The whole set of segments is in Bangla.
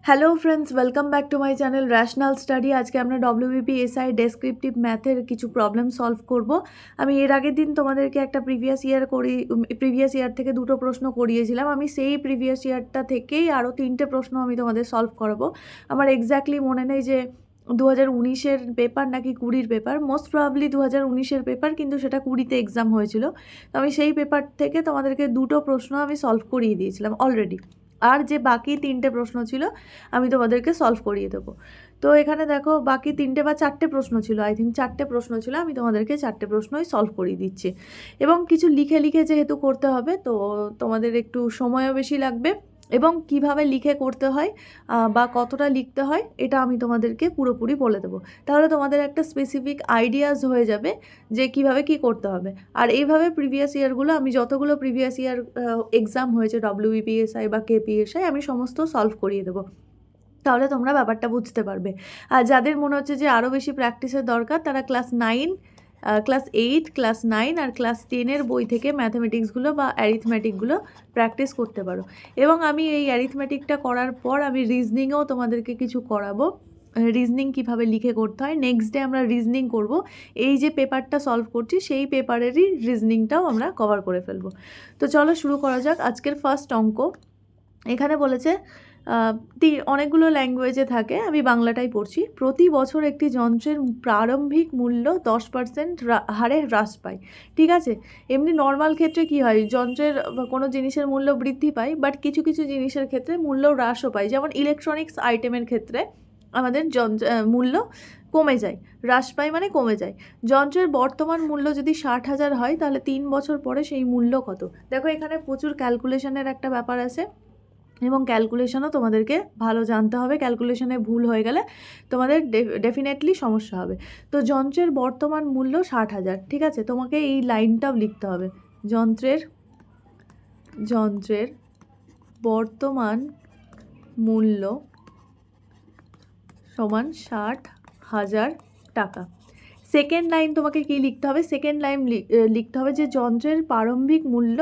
Hello friends, welcome back to my channel rational study. আজকে আমরা ডব্লিউবিপি এসআই ডেসক্রিপটিভ ম্যাথের কিছু প্রবলেম সলভ করব। আমি এর আগের দিন তোমাদেরকে একটা প্রিভিয়াস ইয়ার থেকে দুটো প্রশ্ন করিয়েছিলাম। আমি সেই প্রিভিয়াস ইয়ারটা থেকেই আরও 3টে প্রশ্ন আমি তোমাদের সলভ করাবো। আমার এক্স্যাক্টলি মনে নেই যে 2019-এর পেপার নাকি 20-র পেপার, মোস্ট প্রবাবলি 2019-এর পেপার, কিন্তু সেটা 20-তে এক্সাম হয়েছিল। তো আমি সেই পেপার থেকে তোমাদেরকে দুটো প্রশ্ন আমি সলভ করিয়ে দিয়েছিলাম অলরেডি। আর যে বাকি 3টে প্রশ্ন ছিল আমি তোমাদেরকে সলভ করিয়ে দেবো। তো এখানে দেখো বাকি 3টে বা 4টে প্রশ্ন ছিল, আই থিঙ্ক 4টে প্রশ্ন ছিল। আমি তোমাদেরকে 4টে প্রশ্নই সলভ করিয়ে দিচ্ছি এবং কিছু লিখে লিখে যেহেতু করতে হবে তো তোমাদের একটু সময়ও বেশি লাগবে এবং কিভাবে লিখে করতে হয় বা কতটা লিখতে হয় এটা আমি তোমাদেরকে পুরোপুরি বলে দেবো। তাহলে তোমাদের একটা স্পেসিফিক আইডিয়াস হয়ে যাবে যে কিভাবে কি করতে হবে। আর এইভাবে প্রিভিয়াস ইয়ারগুলো আমি যতগুলো প্রিভিয়াস ইয়ার এক্সাম হয়েছে ডব্লিউবিপিএসআই বা কেপিএসআই আমি সমস্ত সলভ করিয়ে দেবো। তাহলে তোমরা ব্যাপারটা বুঝতে পারবে। আর যাদের মনে হচ্ছে যে আরও বেশি প্র্যাকটিসের দরকার তারা ক্লাস 8, ক্লাস 9 আর ক্লাস 10-এর বই থেকে ম্যাথামেটিক্সগুলো বা অ্যারিথমেটিকগুলো প্র্যাকটিস করতে পারো। এবং আমি এই অ্যারিথমেটিকটা করার পর আমি রিজনিংয়েও তোমাদেরকে কিছু করাবো। রিজনিং কীভাবে লিখে করতে হয় নেক্সট ডে আমরা রিজনিং করব। এই যে পেপারটা সলভ করছি সেই পেপারেরই রিজনিংটাও আমরা কভার করে ফেলবো। তো চলো শুরু করা যাক আজকের ফার্স্ট অঙ্ক। এখানে বলেছে অনেকগুলো ল্যাঙ্গুয়েজে থাকে, আমি বাংলাটাই পড়ছি। প্রতি বছর একটি যন্ত্রের প্রারম্ভিক মূল্য 10% হারে হ্রাস পায়। ঠিক আছে, এমনি নর্মাল ক্ষেত্রে কি হয়, যন্ত্রের কোনো জিনিসের মূল্য বৃদ্ধি পায়, বাট কিছু কিছু জিনিসের ক্ষেত্রে মূল্য হ্রাসও পায়। যেমন ইলেকট্রনিক্স আইটেমের ক্ষেত্রে আমাদের মূল্য কমে যায়, হ্রাস পায় মানে কমে যায়। যন্ত্রের বর্তমান মূল্য যদি 60,000 হয় তাহলে 3 বছর পরে সেই মূল্য কত? দেখো এখানে প্রচুর ক্যালকুলেশনের একটা ব্যাপার আছে এবং ক্যালকুলেশনও তোমাদেরকে ভালো জানতে হবে। ক্যালকুলেশনে ভুল হয়ে গেলে তোমাদের ডেফিনেটলি সমস্যা হবে। তো যন্ত্রের বর্তমান মূল্য 60,000, ঠিক আছে। তোমাকে এই লাইনটাও লিখতে হবে, যন্ত্রের বর্তমান মূল্য সমান 60,000 টাকা। সেকেন্ড লাইন তোমাকে কি লিখতে হবে? সেকেন্ড লাইন লিখতে হবে যে যন্ত্রের প্রারম্ভিক মূল্য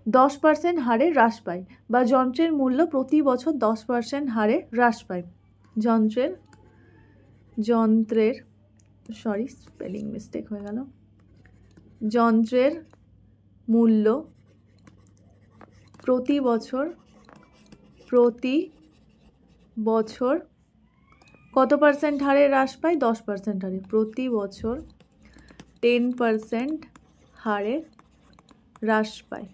10% হারে হ্রাস পায় বা যন্ত্রের মূল্য প্রতি বছর 10% হারে হ্রাস পায়। যন্ত্রের স্পেলিং মিস্টেক হয়ে গেল। যন্ত্রের মূল্য প্রতি বছর কত পার্সেন্ট হারে হ্রাস পায়? 10% হারে। প্রতি বছর 10% হারে হ্রাস পায়।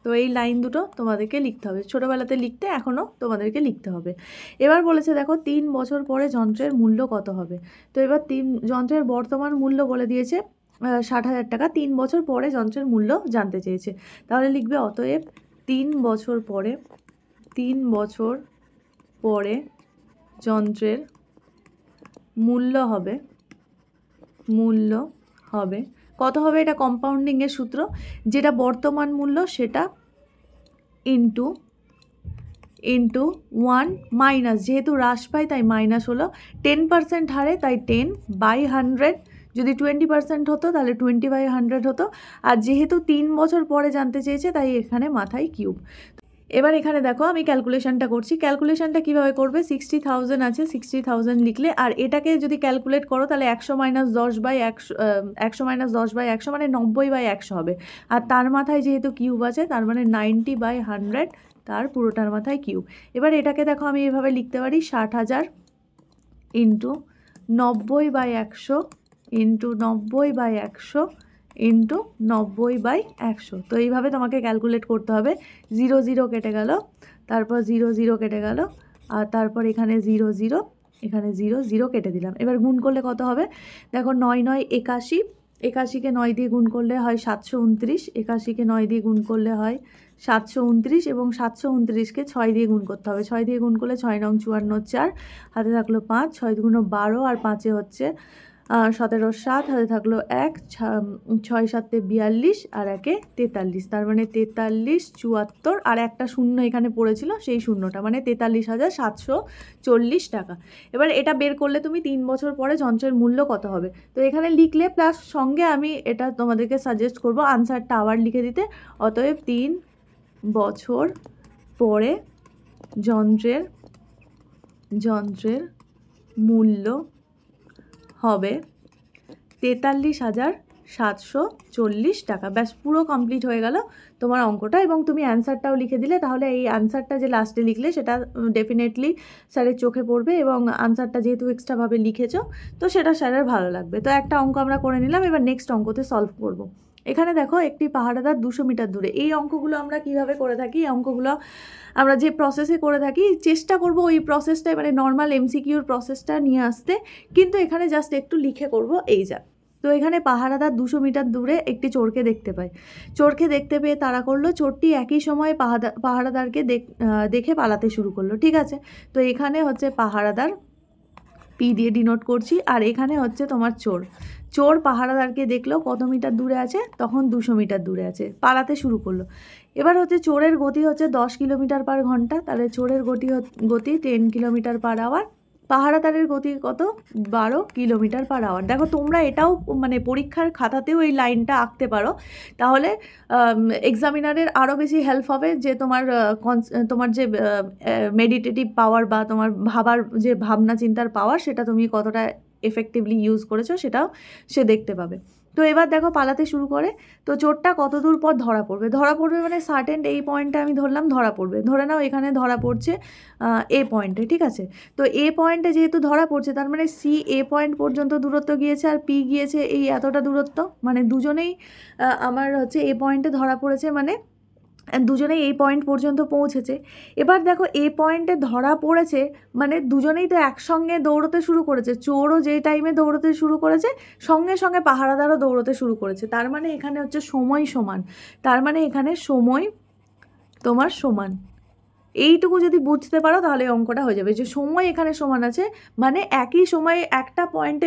তো এই লাইন দুটো তোমাদেরকে লিখতে হবে, ছোটোবেলাতে লিখতে এখনও তোমাদেরকে লিখতে হবে। এবার বলেছে দেখো 3 বছর পরে যন্ত্রের মূল্য কত হবে। তো এবার যন্ত্রের বর্তমান মূল্য বলে দিয়েছে 60,000 টাকা, 3 বছর পরে যন্ত্রের মূল্য জানতে চেয়েছে। তাহলে লিখবে অতএব 3 বছর পরে যন্ত্রের মূল্য হবে কত হবে? এটা কম্পাউন্ডিংয়ের সূত্র, যেটা বর্তমান মূল্য সেটা ইন্টু 1 মাইনাস, যেহেতু হ্রাস পায় তাই মাইনাস হলো। 10% হারে তাই 10/100, যদি 20% হতো তাহলে 20/100 হতো। আর যেহেতু 3 বছর পরে জানতে চেয়েছে তাই এখানে মাথায় কিউব। এবার এখানে দেখো আমি ক্যালকুলেশনটা করছি। ক্যালকুলেশনটা কীভাবে করবে? 60,000 আছে, 60,000 লিখলে, আর এটাকে যদি ক্যালকুলেট করো তাহলে 100 - 10/100 মানে 90/100 হবে। আর তার মাথায় যেহেতু কিউব আছে তার মানে 90/100, তার পুরোটার মাথায় কিউব। এবার এটাকে দেখো আমি এভাবে লিখতে পারি 60,000 ইন্টু 90/100 ইন্টু 90/100 ইন্টু 90/100। তো এইভাবে তোমাকে ক্যালকুলেট করতে হবে। 0 0 কেটে গেল, তারপর 0 0 কেটে গেল, আর তারপর এখানে 0 0, এখানে 0 0 কেটে দিলাম। এবার গুণ করলে কত হবে? দেখো 9 9 81, 81কে 9 দিয়ে গুণ করলে হয় 729, 81কে 9 দিয়ে গুণ করলে হয় 729 এবং 729কে 6 দিয়ে গুণ করতে হবে। 6 দিয়ে গুণ করলে 6 9 54 4, হাতে থাকলো 5, 6 2 12 আর 5-এ হচ্ছে 17 7, হাতে থাকলো 1, 6 7 42 আর 1 43, তার মানে 43 74 আর একটা শূন্য এখানে পড়েছিল সেই শূন্যটা, মানে 43,740 টাকা। এবার এটা বের করলে তুমি 3 বছর পরে যন্ত্রের মূল্য কত হবে। তো এখানে লিখলে প্লাস সঙ্গে আমি এটা তোমাদেরকে সাজেস্ট করব আনসারটা আবার লিখে দিতে। অতএব 3 বছর পরে যন্ত্রের যন্ত্রের মূল্য হবে 43,740 টাকা। ব্যাস পুরো কমপ্লিট হয়ে গেল তোমার অঙ্কটা, এবং তুমি অ্যান্সারটাও লিখে দিলে। তাহলে এই অ্যান্সারটা যে লাস্টে লিখলে সেটা ডেফিনেটলি স্যারের চোখে পড়বে, এবং আনসারটা যেহেতু এক্সট্রাভাবে লিখেছো তো সেটা স্যারের ভালো লাগবে। তো একটা অঙ্ক আমরা করে নিলাম, এবার নেক্সট অঙ্কতে সলভ করব। এখানে দেখো একটি পাহারাদার 200 মিটার দূরে। এই অঙ্কগুলো আমরা কিভাবে করে থাকি, এই অঙ্কগুলো আমরা যে প্রসেসে করে থাকি চেষ্টা করব ওই প্রসেসটাই, মানে নর্মাল এমসিকিউর প্রসেসটা নিয়ে আসতে, কিন্তু এখানে জাস্ট একটু লিখে করব। এই যা, তো এখানে পাহারাদার 200 মিটার দূরে একটি চোরকে দেখতে পায়। চোরকে দেখতে পেয়ে তাড়া করলো। চোরটি একই সময় পাহারাদারকে দেখে পালাতে শুরু করলো। ঠিক আছে, তো এখানে হচ্ছে পাহারাদার, পি দিয়ে ডিনোট করছি, আর এখানে হচ্ছে তোমার চোর। চোর পাহারাদারকে দেখলো কত মিটার দূরে আছে, তখন 200 মিটার দূরে আছে, পালাতে শুরু করলো। এবার হচ্ছে চোরের গতি হচ্ছে 10 কিলোমিটার পার ঘন্টা, তাহলে চোরের গতি 10 কিলোমিটার পার আওয়ার। পাহারাদারের গতি কত, 12 কিলোমিটার পার আওয়ার। দেখো তোমরা এটাও মানে পরীক্ষার খাতাতেও এই লাইনটা আঁকতে পারো, তাহলে এক্সামিনারের আরও বেশি হেল্প হবে, যে তোমার যে মেডিটেটিভ পাওয়ার বা তোমার ভাবার যে ভাবনা চিন্তার পাওয়ার, সেটা তুমি কতটা এফেক্টিভলি ইউজ করেছো সেটাও সে দেখতে পাবে। তো এবার দেখো পালাতে শুরু করে, তো চোরটা কত দূর পর ধরা পড়বে মানে সার্টেন এই পয়েন্টে আমি ধরলাম ধরা পড়বে, ধরে নাও এখানে ধরা পড়ছে এ পয়েন্টে। ঠিক আছে, তো এ পয়েন্টে যেহেতু ধরা পড়ছে, তার মানে সি এ পয়েন্ট পর্যন্ত দূরত্ব গিয়েছে, আর পি গিয়েছে এই এতটা দূরত্ব, মানে দুজনেই আমার হচ্ছে এ পয়েন্টে ধরা পড়েছে, মানে দুজনেই এই পয়েন্ট পর্যন্ত পৌঁছেছে। এবার দেখো এ পয়েন্টে ধরা পড়েছে মানে দুজনেই তো একসঙ্গে দৌড়তে শুরু করেছে। চোরও যে টাইমে দৌড়তে শুরু করেছে, সঙ্গে সঙ্গে পাহারাদারও দৌড়তে শুরু করেছে। তার মানে এখানে হচ্ছে সময় সমান, তার মানে এখানে সময় তোমার সমান। এইটুকু যদি বুঝতে পারো তাহলে অঙ্কটা হয়ে যাবে, যে সময় এখানে সমান আছে, মানে একই সময়ে একটা পয়েন্টে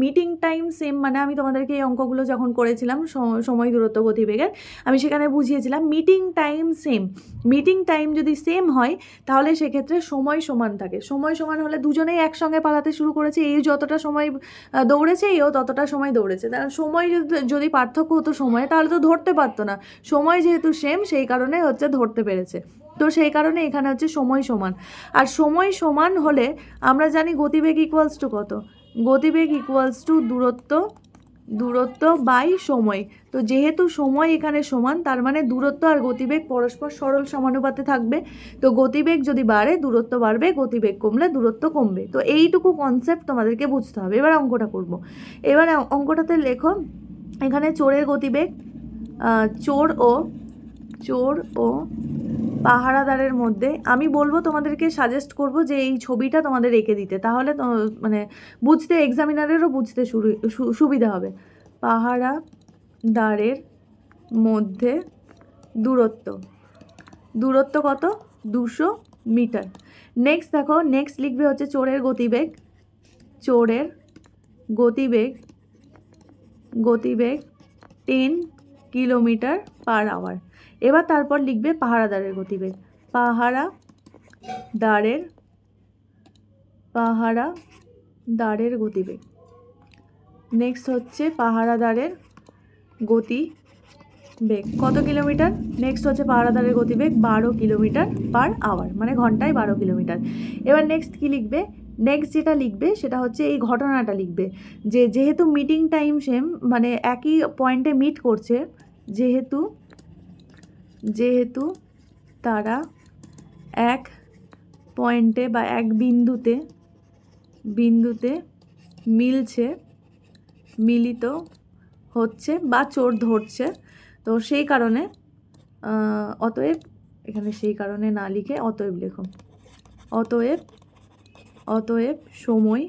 মিটিং টাইম সেম। মানে আমি তোমাদেরকে এই অঙ্কগুলো যখন করেছিলাম সময় দূরত্ব গতিবেগের, আমি সেখানে বুঝিয়েছিলাম meeting time same. Meeting time যদি সেম হয় তাহলে সেক্ষেত্রে সময় সমান থাকে। সময় সমান হলে দুজনেই একসঙ্গে পালাতে শুরু করেছে, এই যতটা সময় দৌড়েছে এও ততটা সময় দৌড়েছে। তার সময় যদি পার্থক্য হতো সময়ে, তাহলে তো ধরতে পারতো না। সময় যেহেতু সেম সেই কারণে হচ্ছে ধরতে পেরেছে। তো সেই কারণে এখানে হচ্ছে সময় সমান। আর সময় সমান হলে আমরা জানি গতিবেগ ইকুয়ালস টু কত, গতিবেগ ইকুয়ালস টু দূরত্ব বাই সময়। তো যেহেতু সময় এখানে সমান, তার মানে দূরত্ব আর গতিবেগ পরস্পর সরল সমানুপাতে থাকবে। তো গতিবেগ যদি বাড়ে দূরত্ব বাড়বে, গতিবেগ কমলে দূরত্ব কমবে। তো এইটুকু কনসেপ্ট তোমাদেরকে বুঝতে হবে। এবার অঙ্কটা করব। এবার অঙ্কটাতে লেখো এখানে চোরের গতিবেগ, চোর ও পাহারাদারের মধ্যে, আমি বলবো তোমাদেরকে সাজেস্ট করব যে এই ছবিটা তোমাদের এঁকে দিতে, তাহলে মানে বুঝতে এক্সামিনারেরও বুঝতে সুবিধা হবে। পাহারাদারের মধ্যে দূরত্ব কত, 200 মিটার। নেক্সট দেখো, নেক্সট লিখবে হচ্ছে চোরের গতিবেগ 10 কিলোমিটার পার আওয়ার। এবার তারপর লিখবে পাহারাদারের গতিবেগ, পাহারাদারের গতিবেগ। নেক্সট হচ্ছে পাহারাদারের গতিবেগ কত কিলোমিটার, নেক্সট হচ্ছে পাহারাদারের গতিবেগ 12 কিলোমিটার পার আওয়ার, মানে ঘন্টায় 12 কিলোমিটার। এবার নেক্সট কি লিখবে, নেক্সট যেটা লিখবে সেটা হচ্ছে এই ঘটনাটা লিখবে, যে যেহেতু মিটিং টাইম সেম, মানে একই পয়েন্টে মিট করছে, যেহেতু তারা এক পয়েন্টে বা এক বিন্দুতে মিলিত হচ্ছে বা চোর ধরছে, তো সেই কারণে অতএব, এখানে সেই কারণে না লিখে অতএব লেখো, অতএব সময়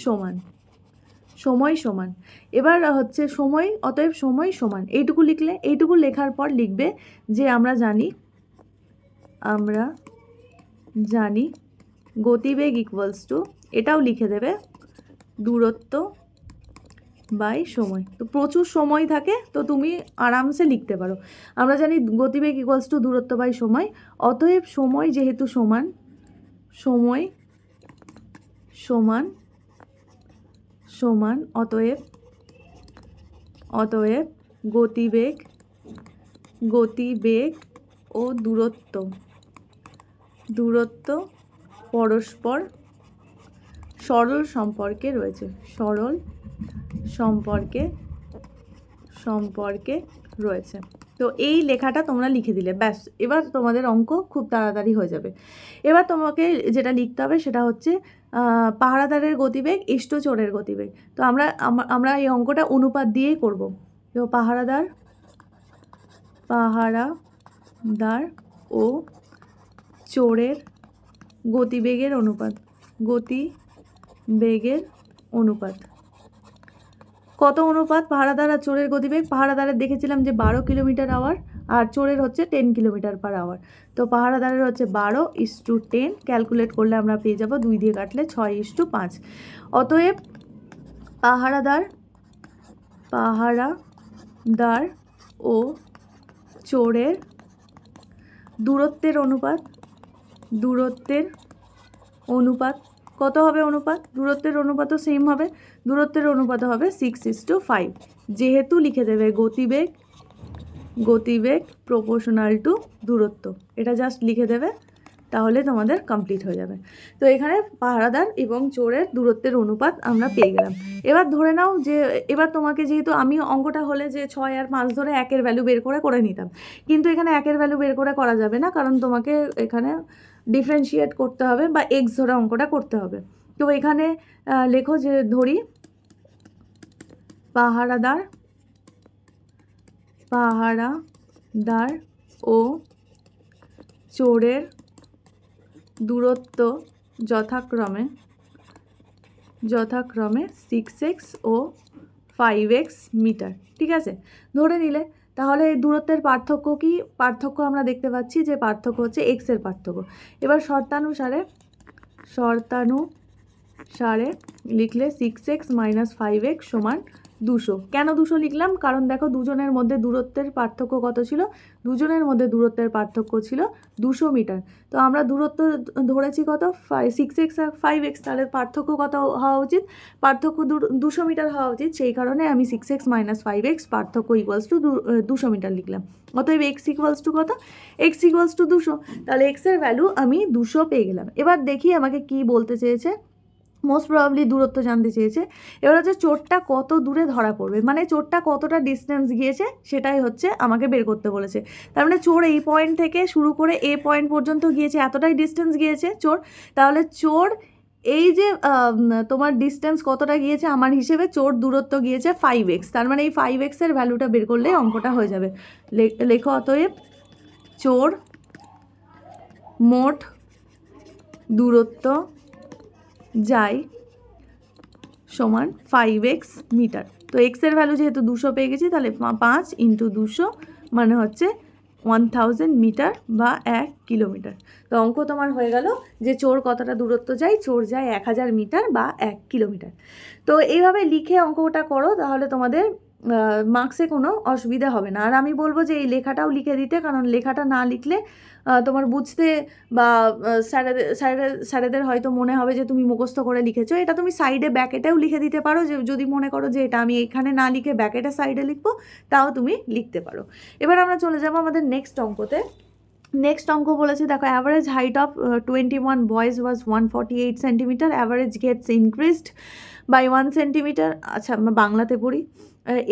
সমান। এবার হচ্ছে অতএব সময় সমান, এইটুকু লিখলে, এইটুকু লেখার পর লিখবে যে আমরা জানি গতিবেগ ইকুয়ালস টু, এটাও লিখে দেবে, দূরত্ব বাই সময়। তো প্রচুর সময় থাকে, তো তুমি আরামসে লিখতে পারো। আমরা জানি গতিবেগ ইকুয়ালস টু দূরত্ব বাই সময়, অতএব সময় যেহেতু সময় সমান, অতএব গতিবেগ ও দূরত্ব পরস্পর সরল সম্পর্কে রয়েছে, সরল সম্পর্কে রয়েছে। তো এই লেখাটা তোমরা লিখে দিলে, ব্যাস এবার তোমাদের অঙ্ক খুব তাড়াতাড়ি হয়ে যাবে। এবার তোমাকে যেটা লিখতে হবে সেটা হচ্ছে পাহারাদারের গতিবেগ ইষ্ট চোরের গতিবেগ। তো আমরা এই অঙ্কটা অনুপাত দিয়েই করব। তো পাহারাদার ও চোরের গতিবেগের অনুপাত কত অনুপাত? পাহারাদার আর চোরের গতিবেগ, পাহারাদারের দেখেছিলাম যে 12 কিলোমিটার আওয়ার আর চোরের হচ্ছে 10 কিলোমিটার পার আওয়ার। তো পাহারাদারের হচ্ছে 12:10, ক্যালকুলেট করলে আমরা পেয়ে যাব 2 দিয়ে কাটলে 6:5। অতএব পাহারাদার ও চোরের দূরত্বের অনুপাত কত হবে? দূরত্বের অনুপাতও সেম হবে, দূরত্বের অনুপাত হবে 6:5। যেহেতু লিখে দেবে গতিবেগ প্রপোর্শনাল টু দূরত্ব, এটা জাস্ট লিখে দেবে, তাহলে তোমাদের কমপ্লিট হয়ে যাবে। তো এখানে পাহারাদার এবং চোরের দূরত্বের অনুপাত আমরা পেয়ে গেলাম। এবার ধরে নাও যে এবার তোমাকে, যেহেতু আমি অঙ্কটা হলে যে 6 আর 5 ধরে 1-এর ভ্যালু বের করে নিতাম, কিন্তু এখানে 1-এর ভ্যালু বের করা যাবে না, কারণ তোমাকে এখানে ডিফারেন্সিয়েট করতে হবে বা এক্স ধরে অঙ্কটা করতে হবে। তো এখানে লেখো যে ধরি পাহারাদার ও চোরের দূরত্ব যথাক্রমে 6x ও 5x মিটার। ঠিক আছে, ধরে নিলে তাহলে এই দূরত্বের পার্থক্য আমরা দেখতে পাচ্ছি যে পার্থক্য হচ্ছে এক্সের পার্থক্য। এবার শর্তানুসারে লিখলে 6x - 5x = 200। কেন 200 লিখলাম? কারণ দেখো দুজনের মধ্যে দূরত্বের পার্থক্য কত ছিল? দুজনের মধ্যে দূরত্বের পার্থক্য ছিল 200 মিটার। তো আমরা দূরত্ব ধরেছি কত? 6x আর 5x, তাহলে পার্থক্য কত হওয়া উচিত? পার্থক্য 200 মিটার হওয়া উচিত। সেই কারণে আমি 6x - 5x পার্থক্য = 200 মিটার লিখলাম। অতএব x = কত? x = 200। তাহলে x এর ভ্যালু আমি 200 পেয়ে গেলাম। এবার দেখি আমাকে কি বলতে চেয়েছে। মোস্ট প্রবাবলি দূরত্ব জানতে চেয়েছে। এবার হচ্ছে চোরটা কত দূরে ধরা পড়বে, মানে চোরটা কতটা ডিস্টেন্স গিয়েছে সেটাই হচ্ছে আমাকে বের করতে বলেছে। তার মানে চোর এই পয়েন্ট থেকে শুরু করে এ পয়েন্ট পর্যন্ত গিয়েছে, এতটাই ডিস্টেন্স গিয়েছে চোর। তাহলে চোর এই যে তোমার ডিস্টেন্স কতটা গিয়েছে, আমার হিসেবে চোর দূরত্ব গিয়েছে 5x। তার মানে এই 5x এর ভ্যালুটা বের করলে অঙ্কটা হয়ে যাবে। লেখো অতএব চোর মোট দূরত্ব যায় সমান 5x মিটার। তো x এর ভ্যালু যেহেতু 200 পেয়ে গেছি, তাহলে 5 × 200 মানে হচ্ছে 1000 মিটার বা 1 কিলোমিটার। তো অঙ্ক তোমার হয়ে গেল যে চোর কতটা দূরত্ব যায়। চোর যায় 1000 মিটার বা 1 কিলোমিটার। তো এইভাবে লিখে অঙ্কটা করো, তাহলে তোমাদের মার্কসে কোনো অসুবিধা হবে না। আর আমি বলবো যে এই লেখাটাও লিখে দিতে, কারণ লেখাটা না লিখলে তোমার বুঝতে বা স্যারেদের হয়তো মনে হবে যে তুমি মুখস্থ করে লিখেছো। এটা তুমি সাইডে ব্যাকেটেও লিখে দিতে পারো, যে যদি মনে করো যে এটা আমি এখানে না লিখে ব্যাকেটে সাইডে লিখবো, তাও তুমি লিখতে পারো। এবার আমরা চলে যাবো আমাদের নেক্সট অঙ্কতে। নেক্সট অঙ্ক বলেছে, দেখো average height of 21 boys was 148 centimetre, average gets increased by 1 centimetre. আচ্ছা, আমরা বাংলাতে পড়ি।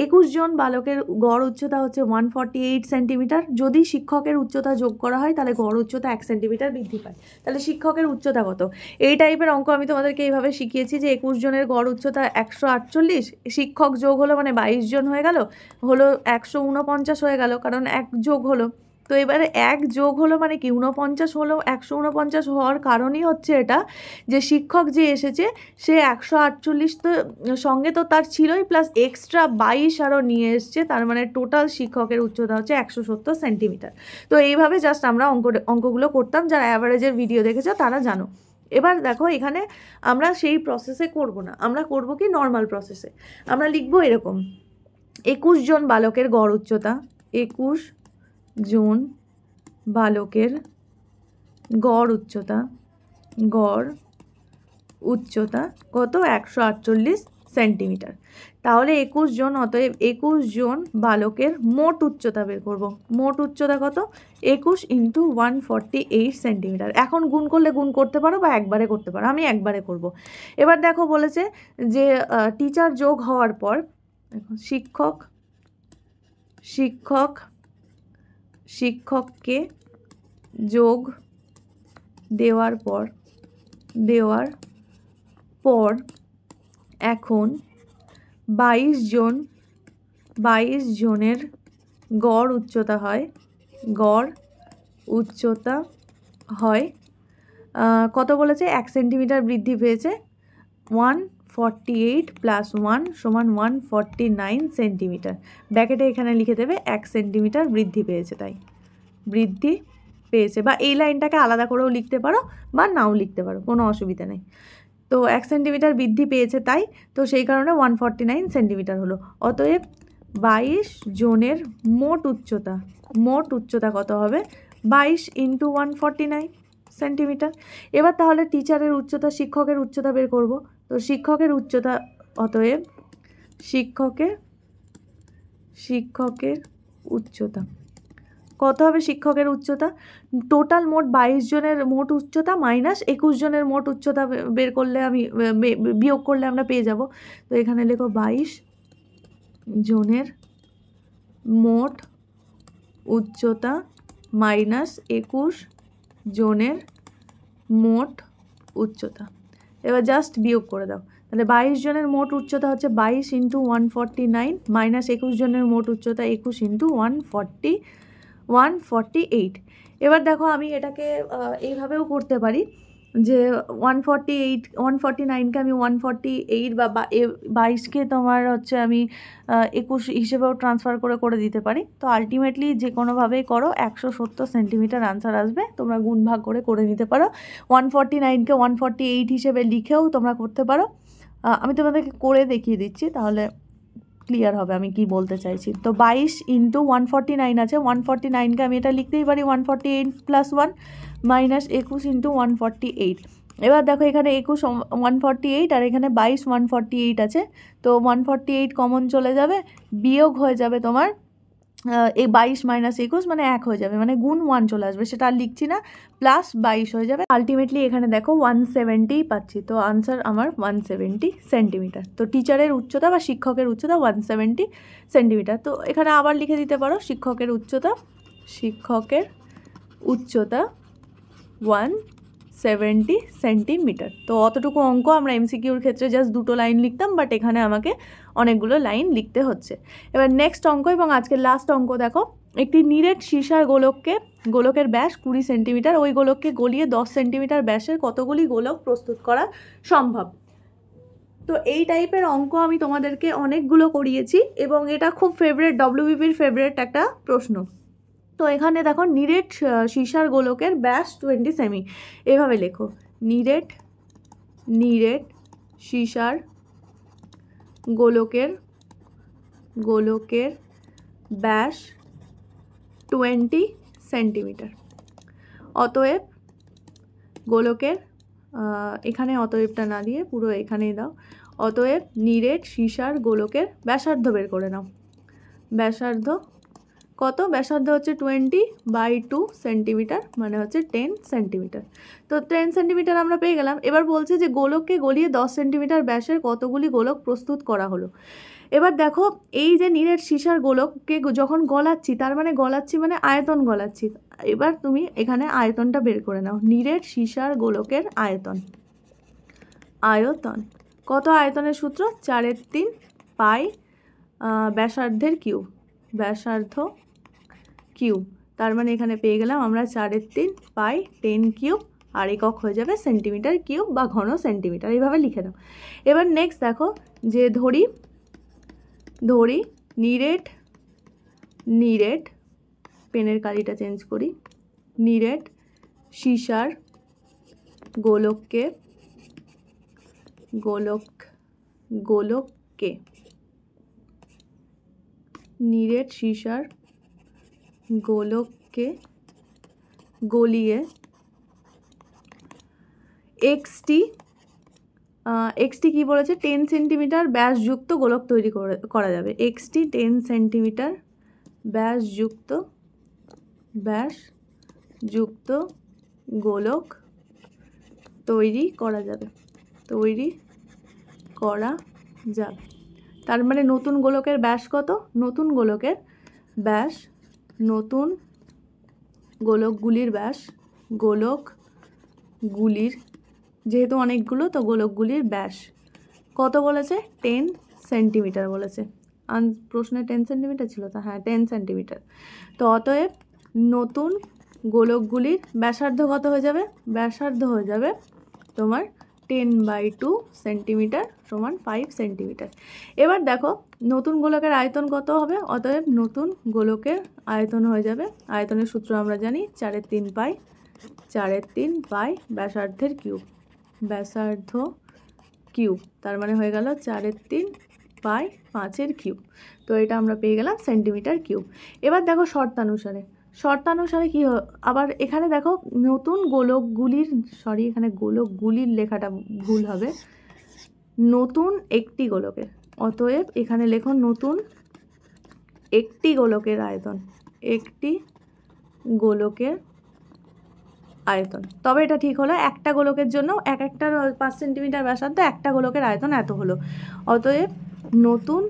21 জন বালকের গড় উচ্চতা হচ্ছে 148 সেন্টিমিটার। যদি শিক্ষকের উচ্চতা যোগ করা হয় তাহলে গড় উচ্চতা 1 সেন্টিমিটার বৃদ্ধি পায়। তাহলে শিক্ষকের উচ্চতা কত? এই টাইপের অঙ্ক আমি তোমাদেরকে এইভাবে শিখিয়েছি যে 21 জনের গড় উচ্চতা 148, শিক্ষক যোগ হলো মানে 22 জন হয়ে গেল, হলো 149 হয়ে গেল, কারণ 1 যোগ হলো। তো এবারে 1 যোগ হলো মানে কি 49 হলো। 149 হওয়ার কারণই হচ্ছে এটা যে শিক্ষক যে এসেছে সে 148 তো সঙ্গে তো তার ছিলই, প্লাস এক্সট্রা 22 আরও নিয়ে এসছে, তার মানে টোটাল শিক্ষকের উচ্চতা হচ্ছে 170 সেন্টিমিটার। তো এইভাবে জাস্ট আমরা অঙ্কগুলো করতাম, যারা অ্যাভারেজের ভিডিও দেখেছো তারা জানো। এবার দেখো এখানে আমরা সেই প্রসেসে করব না, আমরা করব কি নর্মাল প্রসেসে। আমরা লিখব এরকম, 21 জন বালকের গড় উচ্চতা, 21 জন বালকের গড় উচ্চতা কত? 148 সেন্টিমিটার। তাহলে 21 জন, অতএব 21 জন বালকের মোট উচ্চতা বের করব। মোট উচ্চতা কত? 21 ইন্টু 148 সেন্টিমিটার। এখন গুণ করলে গুণ করতে পারো বা একবারে করতে পারো, আমি একবারে করব। এবার দেখো বলেছে যে টিচার যোগ হওয়ার পর শিক্ষককে যোগ দেওয়ার পর এখন 22 জনের গড় উচ্চতা হয় কত বলেছে? 1 সেন্টিমিটার বৃদ্ধি পেয়েছে। 148 + 1 = 149 সেন্টিমিটার। ব্র্যাকেটে এখানে লিখে দেবে 1 সেন্টিমিটার বৃদ্ধি পেয়েছে, তাই বৃদ্ধি পেয়েছে। বা এই লাইনটাকে আলাদা করেও লিখতে পারো বা নাও লিখতে পারো, কোনো অসুবিধা নেই। তো 1 সেন্টিমিটার বৃদ্ধি পেয়েছে তাই, তো সেই কারণে 149 সেন্টিমিটার হলো। অতএব 22 জনের মোট উচ্চতা কত হবে? 22 ইন্টু 149 সেন্টিমিটার। এবার তাহলে টিচারের উচ্চতা, শিক্ষকের উচ্চতা বের করব। তো শিক্ষকের উচ্চতা, অতএব শিক্ষকের উচ্চতা কত হবে? শিক্ষকের উচ্চতা টোটাল মোট 22 জনের মোট উচ্চতা মাইনাস 21 জনের মোট উচ্চতা বের করলে আমি বিয়োগ করলে আমরা পেয়ে যাব। তো এখানে লেখো 22 জনের মোট উচ্চতা মাইনাস 21 জনের মোট উচ্চতা। এবার জাস্ট বিয়োগ করে দাও। তাহলে 22 জনের মোট উচ্চতা হচ্ছে 22 ইন্টু 149 মাইনাস 21 জনের মোট উচ্চতা 21 ইন্টু 148। এবার দেখো আমি এটাকে এইভাবেও করতে পারি যে 149কে আমি 148 বা 22কে তোমার হচ্ছে আমি 21 হিসেবেও ট্রান্সফার করে দিতে পারি। তো আলটিমেটলি যে কোনোভাবেই করো 170 সেন্টিমিটার আনসার আসবে। তোমরা গুণ ভাগ করে নিতে পারো। 149কে 148 হিসেবে লিখেও তোমরা করতে পারো। আমি তোমাদেরকে করে দেখিয়ে দিচ্ছি, তাহলে ক্লিয়ার হবে আমি কি বলতে চাইছি। তো 22 ইন্টু 149 আছে, 149কে আমি এটা লিখতেই পারি 148 + 1 মাইনাস 21 ইন্টু 148। এবার দেখো এখানে 21 148 আর এখানে 22 148 আছে। তো 148 কমন চলে যাবে, বিয়োগ হয়ে যাবে তোমার এই 22 মাইনাস 21 মানে 1 হয়ে যাবে, মানে গুণ 1 চলে আসবে, সেটা আর লিখছি না, প্লাস 22 হয়ে যাবে। আলটিমেটলি এখানে দেখো 170 পাচ্ছি। তো আনসার আমার 170 সেন্টিমিটার। তো টিচারের উচ্চতা বা শিক্ষকের উচ্চতা 170 সেন্টিমিটার। তো এখানে আবার লিখে দিতে পারো শিক্ষকের উচ্চতা 170 সেন্টিমিটার। তো অতটুকু অঙ্ক আমরা এমসিকিউর ক্ষেত্রে জাস্ট 2টো লাইন লিখতাম, বাট এখানে আমাকে অনেকগুলো লাইন লিখতে হচ্ছে। এবার নেক্সট অঙ্ক এবং আজকের লাস্ট অঙ্ক দেখো। একটি নিরেট সীসার গোলকের ব্যাস 20 সেন্টিমিটার, ওই গোলককে গলিয়ে 10 সেন্টিমিটার ব্যাসের কতগুলি গোলক প্রস্তুত করা সম্ভব। তো এই টাইপের অঙ্ক আমি তোমাদেরকে অনেকগুলো করিয়েছি এবং এটা খুব ফেভারিট, ডব্লিউবিপির ফেভারিট একটা প্রশ্ন। তো এখানে দেখো নিরেট সীসার গোলকের ব্যাস 20 সেমি, এভাবে লেখো নিরেট সীসার গোলকের ব্যাস 20 সেন্টিমিটার। অতএব গোলকের এখানে অতএবটা না দিয়ে পুরো এখানেই দাও। অতএব নিরেট সীসার গোলকের ব্যাসার্ধ বের করে নাও। ব্যাসার্ধ কত? ব্যাসার্ধ হচ্ছে 20/2 সেন্টিমিটার, মানে হচ্ছে 10 সেন্টিমিটার। তো 10 সেন্টিমিটার আমরা পেয়ে গেলাম। এবার বলছে যে গোলককে গলিয়ে 10 সেন্টিমিটার ব্যাসের কতগুলি গোলক প্রস্তুত করা হলো। এবার দেখো এই যে নিরেট সীসার গোলককে যখন গলাচ্ছি, তার মানে গলাচ্ছি মানে আয়তন গলাচ্ছি। এবার তুমি এখানে আয়তনটা বের করে নাও। নিরেট সীসার গোলকের আয়তন কত? আয়তনের সূত্র 4/3 পাই ব্যাসার্ধের কিউব, ব্যাসার্ধ কিউব। তার মানে এখানে পেয়ে গেলাম আমরা 4/3 পাই 10 কিউব, আর একক হয়ে যাবে সেন্টিমিটার কিউব বা ঘন সেন্টিমিটার, এইভাবে লিখে দাও। এবার নেক্সট দেখো যে ধরি নিরেট পেনের কালিটা চেঞ্জ করি। নিরেট সীসার গোলককে নিরেট সীসার গোলককে গলিয়ে 60 এক্সটি কী বলেছে, 10 সেন্টিমিটার ব্যাসযুক্ত গোলক তৈরি করা যাবে। এক্সটি 10 সেন্টিমিটার ব্যাসযুক্ত গোলক তৈরি করা যাবে। তার মানে নতুন গোলকের ব্যাস কত? নতুন গোলকগুলির ব্যাস, যেহেতু অনেকগুলো তো গোলকগুলির ব্যাস কত বলেছে? 10 সেন্টিমিটার বলেছে। প্রশ্নে 10 সেন্টিমিটার ছিল তো, হ্যাঁ 10 সেন্টিমিটার। তো অতএব নতুন গোলকগুলির ব্যাসার্ধ কত হয়ে যাবে? ব্যাসার্ধ হয়ে যাবে তোমার 10/2 সেন্টিমিটার সমান 5 সেন্টিমিটার। এবার দেখো নতুন গোলকের আয়তন কত হবে? অতএব নতুন গোলকের আয়তন হয়ে যাবে, আয়তনের সূত্র আমরা জানি 4/3 পাই ব্যাসার্ধের কিউব, তার মানে হয়ে গেল 4/3 পাই 5 কিউব। তো এটা আমরা পেয়ে গেলাম সেন্টিমিটার কিউব। এবার দেখো শর্তানুসারে কি আবার এখানে দেখো নতুন গোলকগুলির, এখানে গোলকগুলির লেখাটা ভুল হবে, নতুন একটি গোলকের। অতএব এখানে লেখো নতুন একটি গোলকের আয়তন, তবে এটা ঠিক হলো একটা গোলকের জন্য একটার 5 সেন্টিমিটার ব্যাসার্ধ, একটা গোলকের আয়তন এত হলো। অতএব নতুন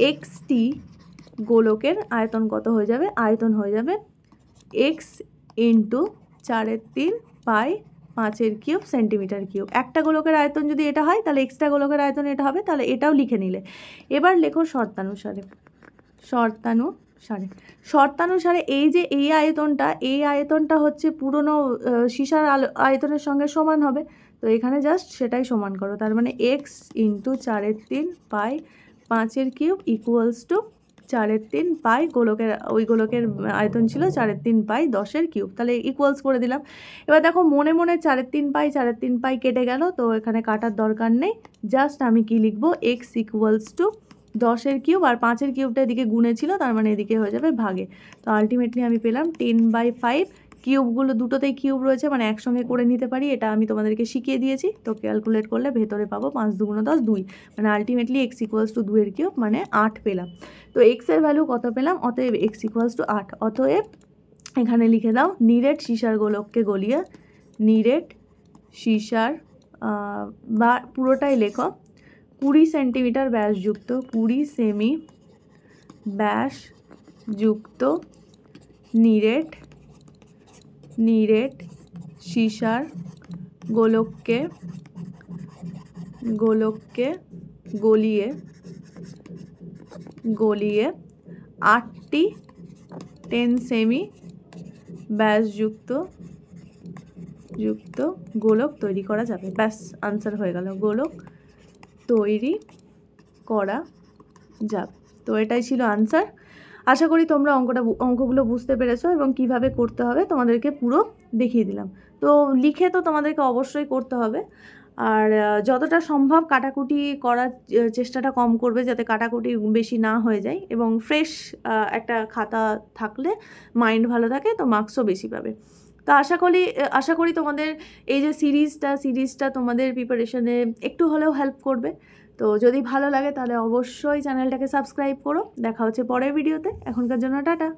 এক্সটি গোলকের আয়তন কত হয়ে যাবে? আয়তন হয়ে যাবে এক্স ইন্টু 4/3 পাই 5 কিউব সেন্টিমিটার কিউব। একটা গোলকের আয়তন যদি এটা হয় তাহলে এক্সট্রা গোলকের আয়তন এটা হবে, তাহলে এটাও লিখে নিলে। এবার লেখো শর্তানুসারে এই যে এই আয়তনটা হচ্ছে পুরনো সীসার আয়তনের সঙ্গে সমান হবে, তো এখানে জাস্ট সেটাই সমান করো। তার মানে x into 4/3 pi 5 cube equals to 4/3 পাই ওই গোলকের আয়তন ছিল 4/3 পাই 10 কিউব, তাহলে ইকুয়ালস করে দিলাম। এবার দেখো মনে 4/3 পাই কেটে গেল, তো এখানে কাটার দরকার নেই, জাস্ট আমি কি লিখবো? এক্স ইকুয়ালস টু 10 কিউব, আর 5 কিউবটা এদিকে গুণে ছিল, তার মানে এদিকে হয়ে যাবে ভাগে। তো আলটিমেটলি আমি পেলাম 10/5। কিউবগুলো দুটোতেই কিউব রয়েছে, মানে একসঙ্গে করে নিতে পারি, এটা আমি তোমাদেরকে শিখিয়ে দিয়েছি। তো ক্যালকুলেট করলে ভেতরে পাবো 5 × 10 2, মানে ultimately x equals to 2 cube, মানে 8 পেলাম। তো এক্সের ভ্যালু কত পেলাম? অতএব এক্স ইকুয়ালস টু 8। অতএব এখানে লিখে দাও নিরেট সীসার গোলককে গলিয়ে, নিরেট সীসার বা পুরোটাই লেখো 20 সেন্টিমিটার ব্যাসযুক্ত 20 সেমি ব্যাসযুক্ত নিরেট সীসার গোলককে গলিয়ে 8টি 10 সেমি ব্যাসযুক্ত গোলক তৈরি করা যাবে। ব্যাস, আনসার হয়ে গেল, গোলক তৈরি করা যাবে। তো এটাই ছিল আনসার। আশা করি তোমরা অঙ্কগুলো বুঝতে পেরেছো এবং কিভাবে করতে হবে তোমাদেরকে পুরো দেখিয়ে দিলাম। তো লিখে তো তোমাদেরকে অবশ্যই করতে হবে, আর যতটা সম্ভব কাটাকুটি করার চেষ্টাটা কম করবে, যাতে কাটাকুটি বেশি না হয়ে যায়, এবং ফ্রেশ একটা খাতা থাকলে মাইন্ড ভালো থাকে, তো মার্কসও বেশি পাবে। তো আশা করি তোমাদের এই যে সিরিজটা তোমাদের প্রিপারেশনে একটু হলেও হেল্প করবে। তো যদি ভালো লাগে তাহলে অবশ্যই চ্যানেলটাকে সাবস্ক্রাইব করো। দেখা হচ্ছে পরের ভিডিওতে। এখনকার জন্য টাটা।